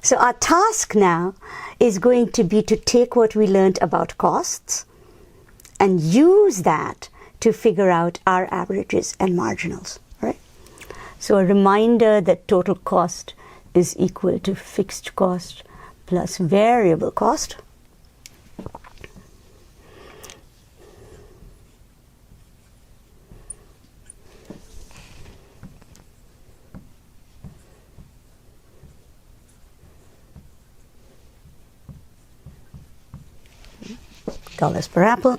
So our task now is going to be to take what we learned about costs and use that to figure out our averages and marginals, right? So a reminder that total cost is equal to fixed cost plus variable cost. Dollars per apple.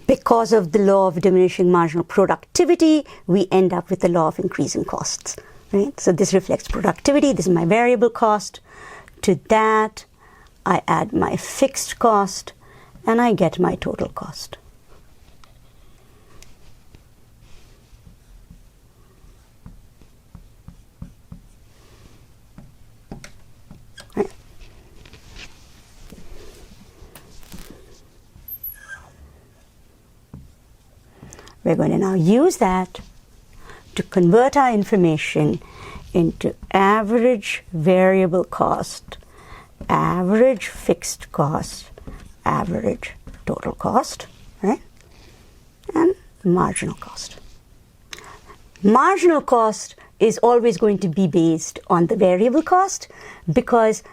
Because of the law of diminishing marginal productivity, we end up with the law of increasing costs, right? So this reflects productivity. This is my variable cost. To that, I add my fixed cost, and I get my total cost. Right. We're going to now use that to convert our information into average variable cost, average fixed cost, average total cost, right? And marginal cost. Marginal cost is always going to be based on the variable cost, because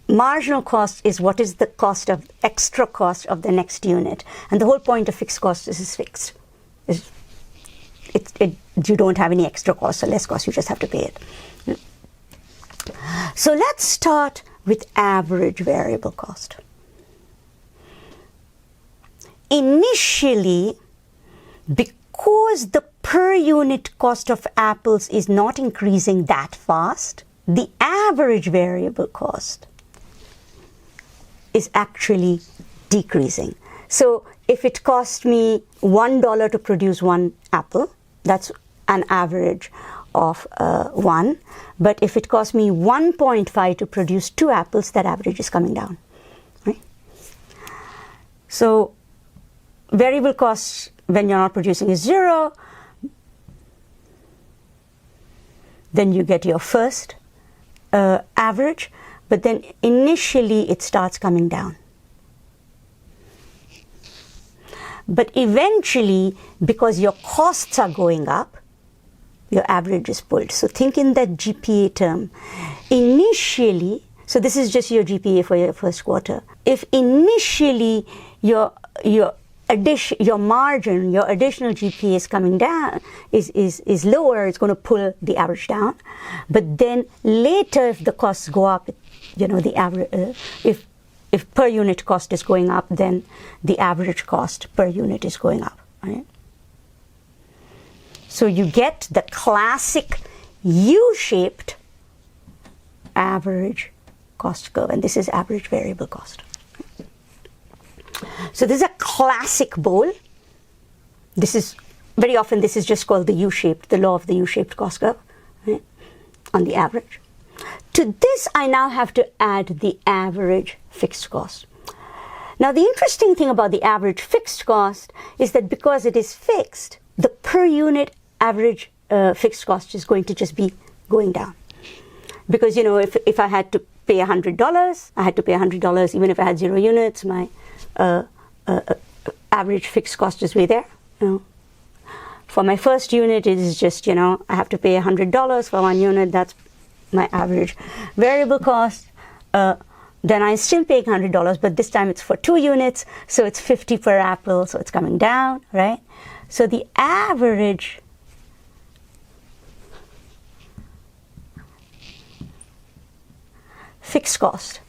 marginal cost is what is the cost of extra cost of the next unit. And the whole point of fixed cost is it's fixed. You don't have any extra cost or less cost, you just have to pay it. So let's start with average variable cost. Initially, because the per unit cost of apples is not increasing that fast, the average variable cost is actually decreasing. So if it cost me $1 to produce one apple, that's an average of 1. But if it cost me 1.5 to produce 2 apples, that average is coming down, right? So variable costs when you're not producing is 0. Then you get your first average, but then initially it starts coming down. But eventually, because your costs are going up, your average is pulled. So think in that GPA term. Initially, so this is just your GPA for your first quarter. If initially your margin, your additional GPA is coming down, is lower, it's going to pull the average down. But then later, if the costs go up, the average, if per unit cost is going up, then the average cost per unit is going up, right? So you get the classic U-shaped average cost curve, and this is average variable cost. So this is a classic bowl. This is, very often this is just called the U-shaped, the law of the U-shaped cost curve, right, on the average. To this, I now have to add the average fixed cost. Now, the interesting thing about the average fixed cost is that because it is fixed, the per unit average fixed cost is going to just be going down. Because, if I had to pay $100, I had to pay $100 even if I had 0 units, my average fixed cost is way there. For my first unit, it is just, I have to pay $100 for 1 unit. That's my average variable cost. Then I'm still paying $100, but this time it's for 2 units, so it's 50 per apple, so it's coming down, right? So the average fixed cost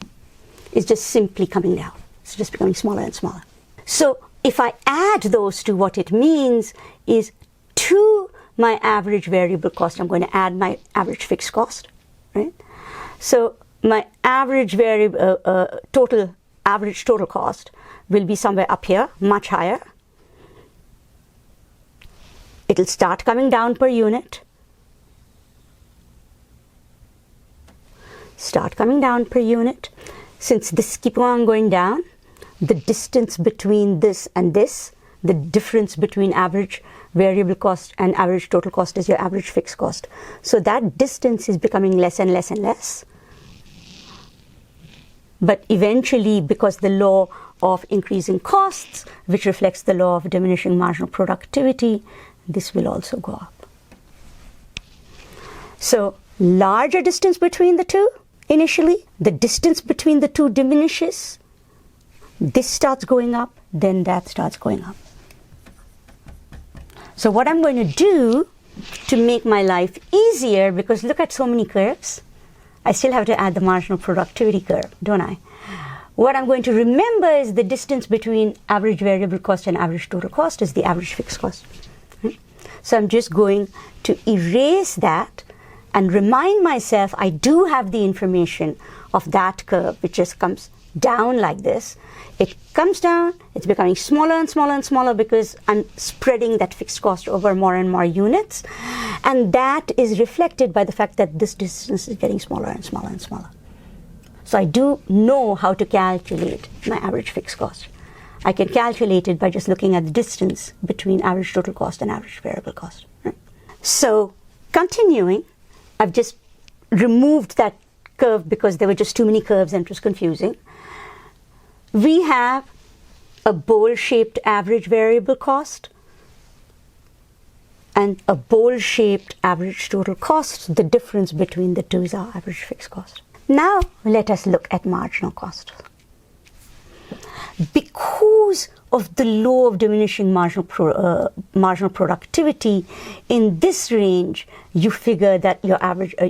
is just simply coming down. It's just becoming smaller and smaller. So if I add those two, what it means is to my average variable cost, I'm going to add my average fixed cost, right? So my average average total cost will be somewhere up here, much higher. It'll start coming down per unit. Start coming down per unit. Since this keeps on going down, the distance between this and this, the difference between average variable cost and average total cost is your average fixed cost. So that distance is becoming less and less and less. But eventually, because the law of increasing costs, which reflects the law of diminishing marginal productivity, this will also go up. So larger distance between the two initially, the distance between the two diminishes, this starts going up, then that starts going up. So what I'm going to do to make my life easier, because look at so many curves, I still have to add the marginal productivity curve, don't I? What I'm going to remember is the distance between average variable cost and average total cost is the average fixed cost. So I'm just going to erase that and remind myself I do have the information of that curve, which just comes down like this. It comes down, it's becoming smaller and smaller and smaller because I'm spreading that fixed cost over more and more units. And that is reflected by the fact that this distance is getting smaller and smaller and smaller. So I do know how to calculate my average fixed cost. I can calculate it by just looking at the distance between average total cost and average variable cost. Right? So continuing, I've just removed that curve because there were just too many curves and it was confusing. We have a bowl-shaped average variable cost and a bowl-shaped average total cost. The difference between the two is our average fixed cost. Now let us look at marginal cost. Because of the law of diminishing marginal productivity, in this range, you figure that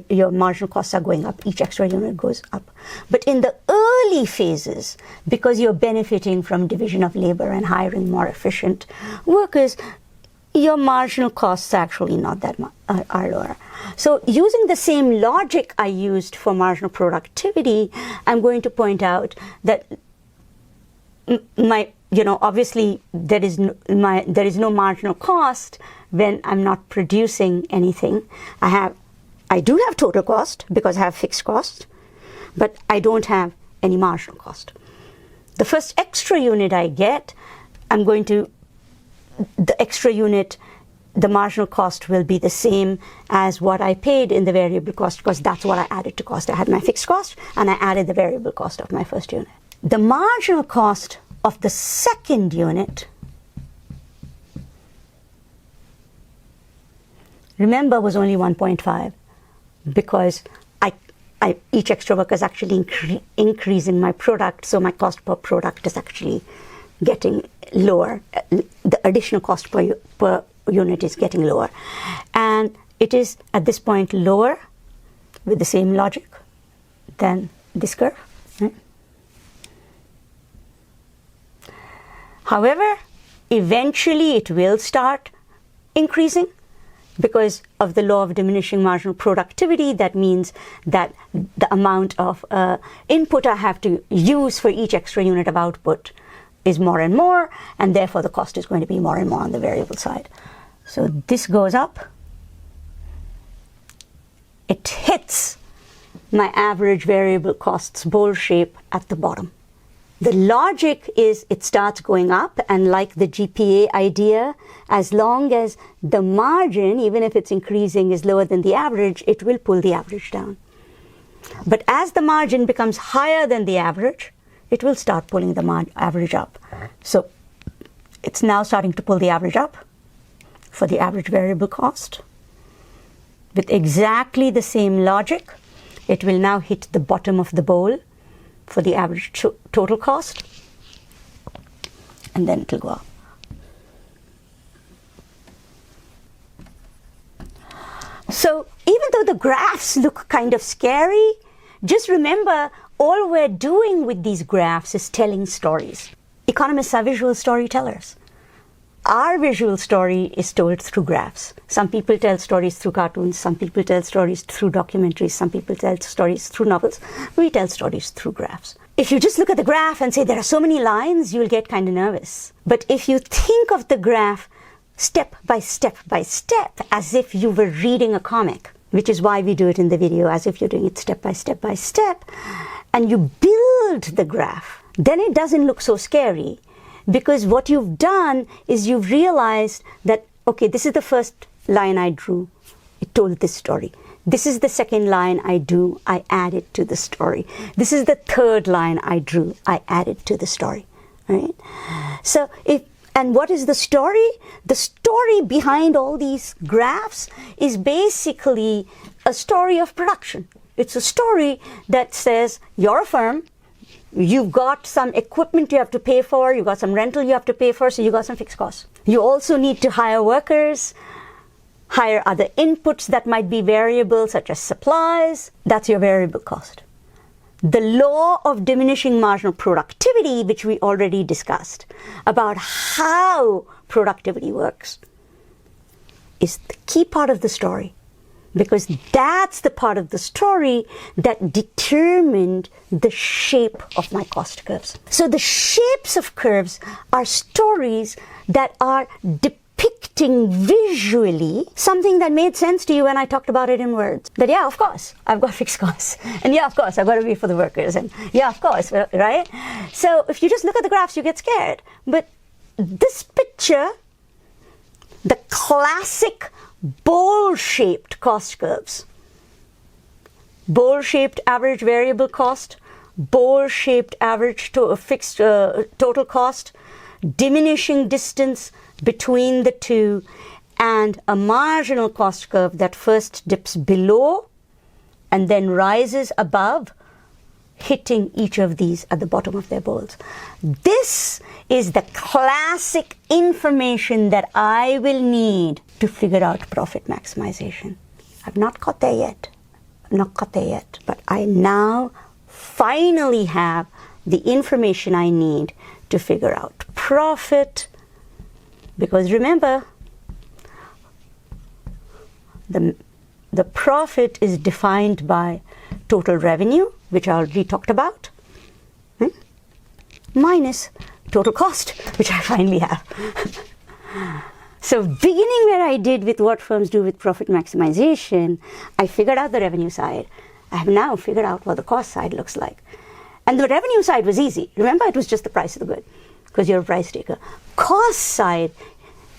your marginal costs are going up. Each extra unit goes up. But in the early phases, because you're benefiting from division of labor and hiring more efficient workers, your marginal costs are actually not that much, are lower. So using the same logic I used for marginal productivity, I'm going to point out that obviously there is no marginal cost when I'm not producing anything. I do have total cost because I have fixed cost, but I don't have any marginal cost. The first extra unit I get, the extra unit, the marginal cost will be the same as what I paid in the variable cost because that's what I added to cost. I had my fixed cost and I added the variable cost of my first unit. The marginal cost of the second unit, remember, was only 1.5 because each extra worker is actually increasing my product, so my cost per product is actually getting lower. The additional cost per unit is getting lower. And it is at this point lower with the same logic than this curve. Right? However, eventually it will start increasing because of the law of diminishing marginal productivity. That means that the amount of input I have to use for each extra unit of output is more and more, and therefore the cost is going to be more and more on the variable side. So this goes up. It hits my average variable costs bowl shape at the bottom. The logic is it starts going up, and like the GPA idea, as long as the margin, even if it's increasing, is lower than the average, it will pull the average down. But as the margin becomes higher than the average, it will start pulling the average up. So it's now starting to pull the average up for the average variable cost. With exactly the same logic, it will now hit the bottom of the bowl for the average total cost, and then it will go up. So even though the graphs look kind of scary, just remember all we're doing with these graphs is telling stories. Economists are visual storytellers. Our visual story is told through graphs. Some people tell stories through cartoons, some people tell stories through documentaries, some people tell stories through novels. We tell stories through graphs. If you just look at the graph and say there are so many lines, you'll get kind of nervous. But if you think of the graph step by step by step, as if you were reading a comic, which is why we do it in the video, as if you're doing it step by step by step, and you build the graph, then it doesn't look so scary, because what you've done is you've realized that, okay, this is the first line I drew. It told this story. This is the second line I drew. I added to the story. This is the third line I drew. I added to the story. Right? So and what is the story? The story behind all these graphs is basically a story of production. It's a story that says you're a firm, you've got some equipment you have to pay for, you've got some rental you have to pay for, so you've got some fixed costs. You also need to hire workers, hire other inputs that might be variable, such as supplies. That's your variable cost. The law of diminishing marginal productivity, which we already discussed, about how productivity works, is the key part of the story, because that's the part of the story that determined the shape of my cost curves. So the shapes of curves are stories that are depicting visually something that made sense to you when I talked about it in words. That, yeah, of course, I've got fixed costs. And yeah, of course, I've got to pay for the workers. And yeah, of course, right? So if you just look at the graphs, you get scared. But this picture, the classic bowl-shaped cost curves, bowl-shaped average variable cost, bowl-shaped average to a fixed total cost, diminishing distance between the two, and a marginal cost curve that first dips below and then rises above, hitting each of these at the bottom of their bowls. This is the classic information that I will need to figure out profit maximization. I've not got there yet. But I now finally have the information I need to figure out profit. Because remember, the profit is defined by total revenue, which I already talked about, minus total cost, which I finally have. So beginning where I did with what firms do with profit maximization, I figured out the revenue side. I have now figured out what the cost side looks like. And the revenue side was easy. Remember, it was just the price of the good, because you're a price taker. Cost side,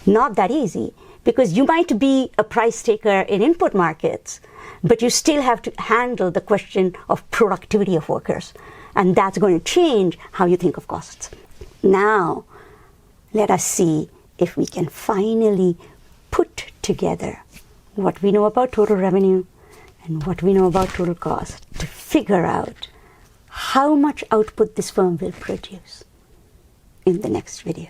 not that easy, because you might be a price taker in input markets, but you still have to handle the question of productivity of workers. And that's going to change how you think of costs. Now, let us see if we can finally put together what we know about total revenue and what we know about total cost to figure out how much output this firm will produce in the next video.